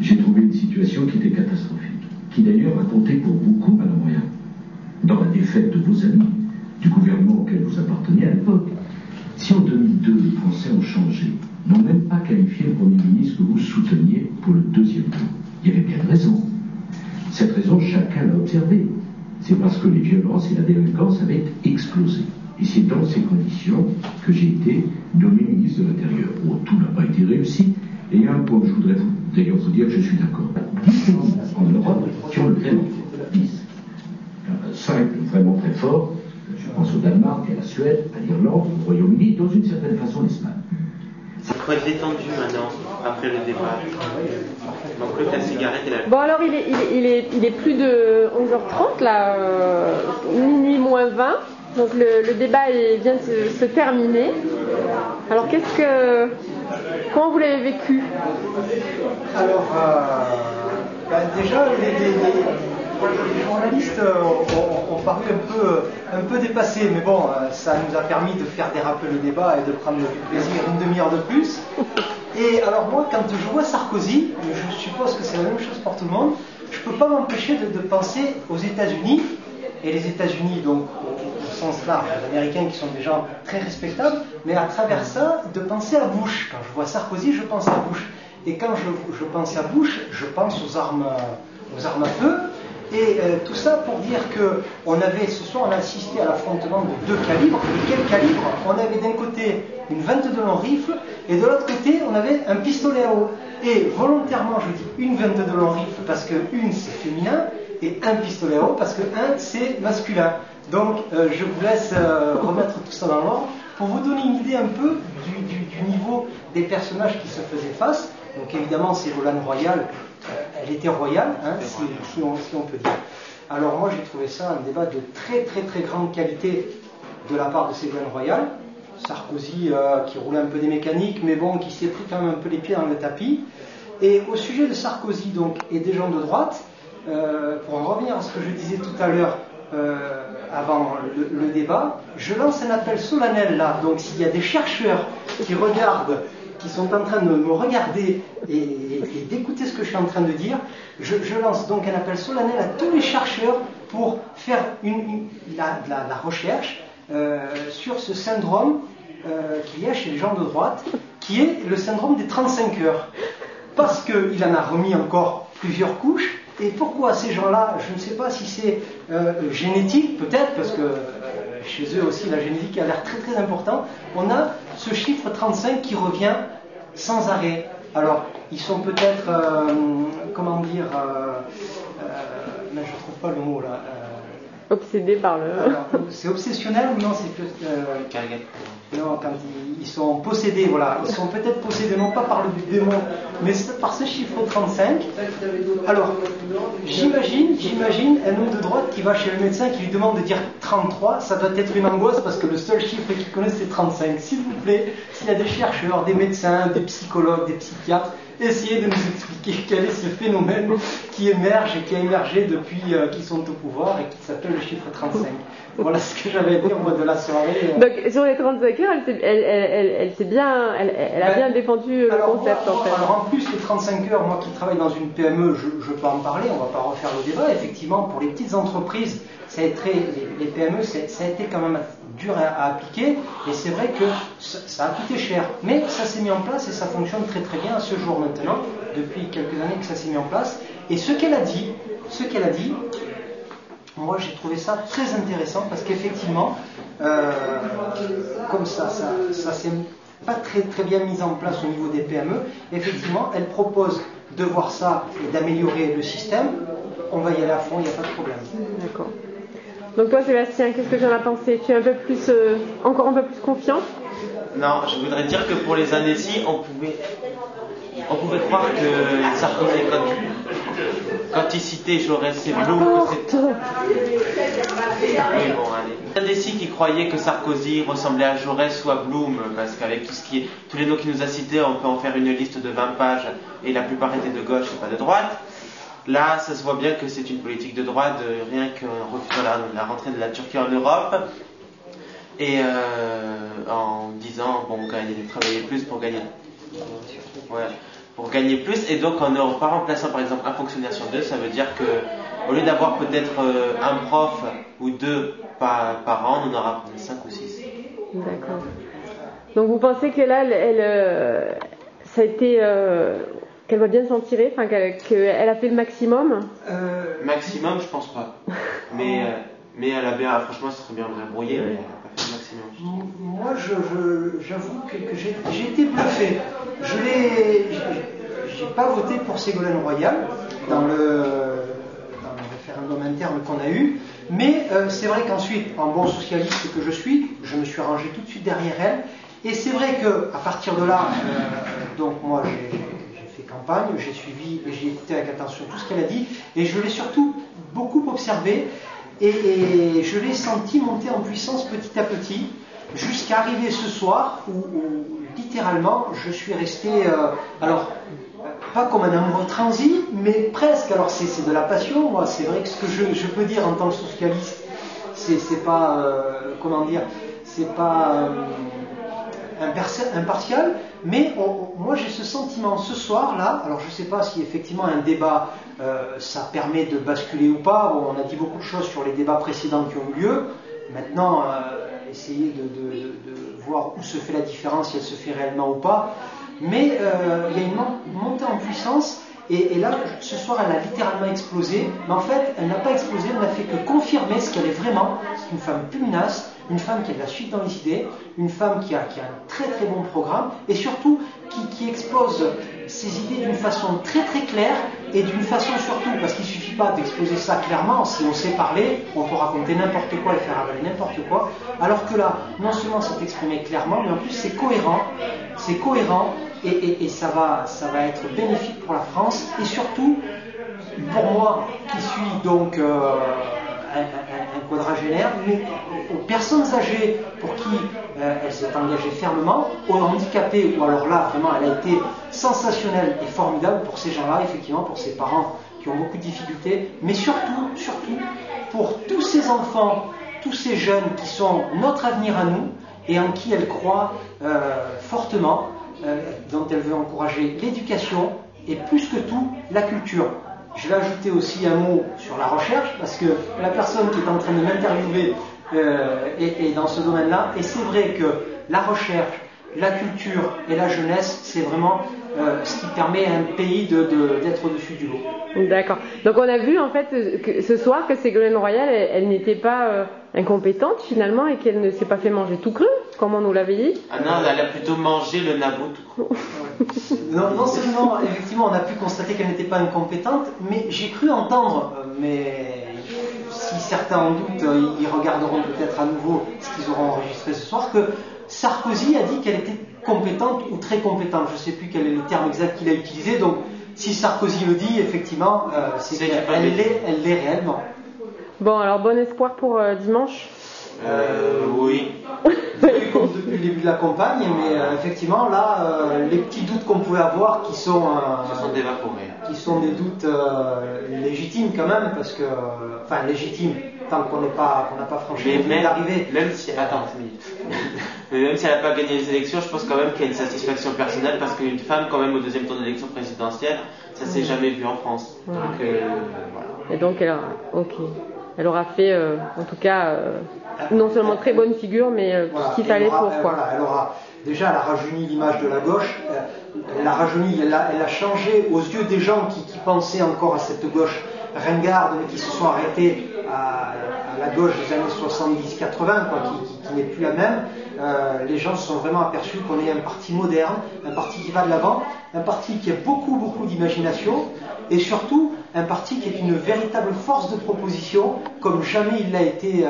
j'ai trouvé une situation qui était catastrophique, qui d'ailleurs a compté pour beaucoup, Madame Royan, dans la défaite de vos amis, du gouvernement auquel vous apparteniez à l'époque. Si en 2002, les Français ont changé, n'ont même pas qualifié le Premier ministre que vous souteniez pour le deuxième tour, il y avait bien une raison. Cette raison, chacun l'a observée. C'est parce que les violences et la délinquance avaient explosé. Et c'est dans ces conditions que j'ai été nommé ministre de l'Intérieur. Bon, tout n'a pas été réussi. Et il y a un point que je voudrais d'ailleurs vous dire que je suis d'accord. 10 pays en Europe qui ont le vraiment fort. 10. 5 vraiment très forts. Je pense au Danemark, à la Suède, à l'Irlande, au Royaume-Uni, dans une certaine façon l'Espagne. C'est quoi détendu maintenant, après le débat. Donc le cas cigarette et la... Bon alors il est plus de 11h30 là, minuit moins 20. Donc le débat vient de se terminer. Alors comment vous l'avez vécu? Alors déjà les journalistes ont paru un peu dépassés, mais bon, ça nous a permis de faire déraper le débat et de prendre du plaisir une demi-heure de plus. Et alors moi, quand je vois Sarkozy, je suppose que c'est la même chose pour tout le monde, je ne peux pas m'empêcher de penser aux États-Unis, et les États-Unis, donc au sens large, les Américains qui sont des gens très respectables, mais à travers ça, de penser à Bush. Quand je vois Sarkozy, je pense à Bush. Et quand je pense à Bush, je pense aux armes à feu. Et tout ça pour dire que ce soir on a assisté à l'affrontement de 2 calibres. Et quel calibre? On avait d'un côté une 22 long rifle et de l'autre côté on avait un pistolet à eau. Et volontairement je dis une 22 long rifle parce que une c'est féminin et un pistolet à eau parce que un c'est masculin. Donc je vous laisse remettre tout ça dans l'ordre pour vous donner une idée un peu du niveau des personnages qui se faisaient face. Donc évidemment Ségolène Royal, elle était royale, hein, si on peut dire. Alors moi j'ai trouvé ça un débat de très très très grande qualité de la part de Ségolène Royal. Sarkozy qui roulait un peu des mécaniques, mais bon, qui s'est pris quand même un peu les pieds dans le tapis. Et au sujet de Sarkozy donc, et des gens de droite, pour en revenir à ce que je disais tout à l'heure avant le débat, je lance un appel solennel là. Donc s'il y a des chercheurs qui regardent, qui sont en train de me regarder et d'écouter ce que je suis en train de dire, je lance donc un appel solennel à tous les chercheurs pour faire la recherche sur ce syndrome qu'il y a chez les gens de droite, qui est le syndrome des 35 heures. Parce qu'il en a remis encore plusieurs couches. Et pourquoi ces gens-là, je ne sais pas si c'est génétique, peut-être, parce que chez eux aussi la génétique a l'air très très important, on a ce chiffre 35 qui revient sans arrêt. Alors, ils sont peut-être, comment dire, mais je ne trouve pas le mot là. Obsédés par le... Alors, c'est obsessionnel ou non? C'est plus... non, quand ils sont possédés, voilà. Ils sont peut-être possédés, non pas par le démon, mais par ce chiffre 35. Alors, j'imagine un homme de droite qui va chez le médecin qui lui demande de dire 33. Ça doit être une angoisse parce que le seul chiffre qu'il connaît c'est 35. S'il vous plaît, s'il y a des chercheurs, des médecins, des psychologues, des psychiatres, essayez de nous expliquer quel est ce phénomène qui émerge et qui a émergé depuis qu'ils sont au pouvoir et qui s'appelle le chiffre 35. Voilà ce que j'avais à dire moi de la soirée. Donc sur les 35 heures, elle a bien défendu le concept en fait. Alors en plus les 35 heures, moi qui travaille dans une PME, je peux en parler, on ne va pas refaire le débat. Effectivement, pour les petites entreprises, les PME, ça a été quand même dur à appliquer, et c'est vrai que ça a coûté cher, mais ça s'est mis en place et ça fonctionne très très bien à ce jour maintenant, depuis quelques années que ça s'est mis en place. Et ce qu'elle a dit, moi j'ai trouvé ça très intéressant parce qu'effectivement, comme ça s'est pas très très bien mis en place au niveau des PME. Effectivement, elle propose de voir ça et d'améliorer le système. On va y aller à fond, il n'y a pas de problème. D'accord. Donc toi Sébastien, qu'est-ce que tu en as pensé? Tu es encore un peu plus confiant? Non, je voudrais dire que pour les années-ci, on pouvait croire que Sarkozy, quand il citait Jaurès et Blum, c'était... Oui, bon, allez. Les années-ci qui croyaient que Sarkozy ressemblait à Jaurès ou à Blum, parce qu'avec tous les noms qu'il nous a cités, on peut en faire une liste de 20 pages, et la plupart étaient de gauche et pas de droite. Là, ça se voit bien que c'est une politique de droite, rien qu'en refusant la rentrée de la Turquie en Europe, et en disant, bon, travailler plus pour gagner. Ouais. pour gagner plus. Et donc en ne pas remplaçant par exemple un fonctionnaire sur 2, ça veut dire que au lieu d'avoir peut-être un prof ou 2 par an, on en aura 5 ou 6. D'accord. Donc vous pensez que là, ça a été, qu'elle va bien s'en tirer, enfin qu'elle a fait le maximum? Maximum, je pense pas. Mais elle a bien, franchement, ça serait bien brouillé, mais elle a pas fait le maximum. Moi, j'avoue que j'ai été bluffé. J'ai pas voté pour Ségolène Royal dans le référendum interne qu'on a eu, mais c'est vrai qu'ensuite, en bon socialiste que je suis, je me suis rangé tout de suite derrière elle, et c'est vrai que à partir de là, donc moi j'ai fait campagne, j'ai suivi et j'ai écouté avec attention tout ce qu'elle a dit, et je l'ai surtout beaucoup observé, et je l'ai senti monter en puissance petit à petit, jusqu'à arriver ce soir où littéralement je suis resté, alors pas comme un amoureux transi, mais presque. Alors c'est de la passion, moi. C'est vrai que ce que je peux dire en tant que socialiste, c'est pas comment dire, c'est pas impartial, mais moi j'ai ce sentiment ce soir là. Alors je sais pas si effectivement un débat ça permet de basculer ou pas. Bon, on a dit beaucoup de choses sur les débats précédents qui ont eu lieu. Maintenant, essayer de voir où se fait la différence, si elle se fait réellement ou pas. Mais il y a une montée en puissance, et là, ce soir, elle a littéralement explosé. Mais en fait, elle n'a pas explosé, elle n'a fait que confirmer ce qu'elle est vraiment. C'est une femme pugnace, une femme qui a de la suite dans les idées, une femme qui a un très très bon programme, et surtout qui expose ses idées d'une façon très très claire, et d'une façon surtout, parce qu'il ne suffit pas d'exposer ça clairement, si on sait parler, on peut raconter n'importe quoi et faire avaler n'importe quoi, alors que là, non seulement c'est exprimé clairement, mais en plus c'est cohérent, et ça va être bénéfique pour la France, et surtout, pour moi, qui suis donc un quadragénaire, mais aux personnes âgées pour qui elle s'est engagée fermement, aux handicapés, ou alors là, vraiment, elle a été sensationnelle et formidable pour ces gens-là, effectivement, pour ces parents qui ont beaucoup de difficultés, mais surtout, pour tous ces enfants, tous ces jeunes qui sont notre avenir à nous, et en qui elle croit fortement, dont elle veut encourager l'éducation, et plus que tout, la culture. Je vais ajouter aussi un mot sur la recherche, parce que la personne qui est en train de m'interviewer est dans ce domaine-là, et c'est vrai que la recherche, la culture et la jeunesse, c'est vraiment ce qui permet à un pays d'être au-dessus du lot. D'accord. Donc on a vu en fait ce soir que Ségolène Royal, elle n'était pas incompétente finalement, et qu'elle ne s'est pas fait manger tout cru, comme on nous l'avait dit. Ah non, elle a plutôt mangé le nabot tout cru. Non seulement, effectivement, on a pu constater qu'elle n'était pas incompétente, mais j'ai cru entendre, mais si certains en doutent, ils regarderont peut-être à nouveau ce qu'ils auront enregistré ce soir, que Sarkozy a dit qu'elle était compétente ou très compétente. Je ne sais plus quel est le terme exact qu'il a utilisé, donc si Sarkozy le dit, effectivement, c'est qu'elle l'est réellement. Bon, alors bon espoir pour dimanche. Oui. Comme depuis le début de la campagne, mais effectivement, là, les petits doutes qu'on pouvait avoir qui sont évaporés. Qui sont des doutes légitimes quand même, parce que, enfin, légitimes, tant qu'on n'a pas franchi l'arrivée. Même si, attends, mais même si elle n'a pas gagné les élections, je pense quand même qu'il y a une satisfaction personnelle, parce qu'une femme, quand même, au deuxième tour d'élection présidentielle, ça s'est jamais vu en France. Donc, voilà. Et donc, elle aura fait, en tout cas, non seulement très bonne figure, mais ce qu'il fallait pour quoi. Voilà, déjà, elle a rajeuni l'image de la gauche, elle a changé aux yeux des gens qui pensaient encore à cette gauche ringarde, mais qui se sont arrêtés à la gauche des années 70-80, qui n'est plus la même. Les gens se sont vraiment aperçus qu'on est un parti moderne, un parti qui va de l'avant, un parti qui a beaucoup d'imagination, et surtout un parti qui est une véritable force de proposition, comme jamais il l'a été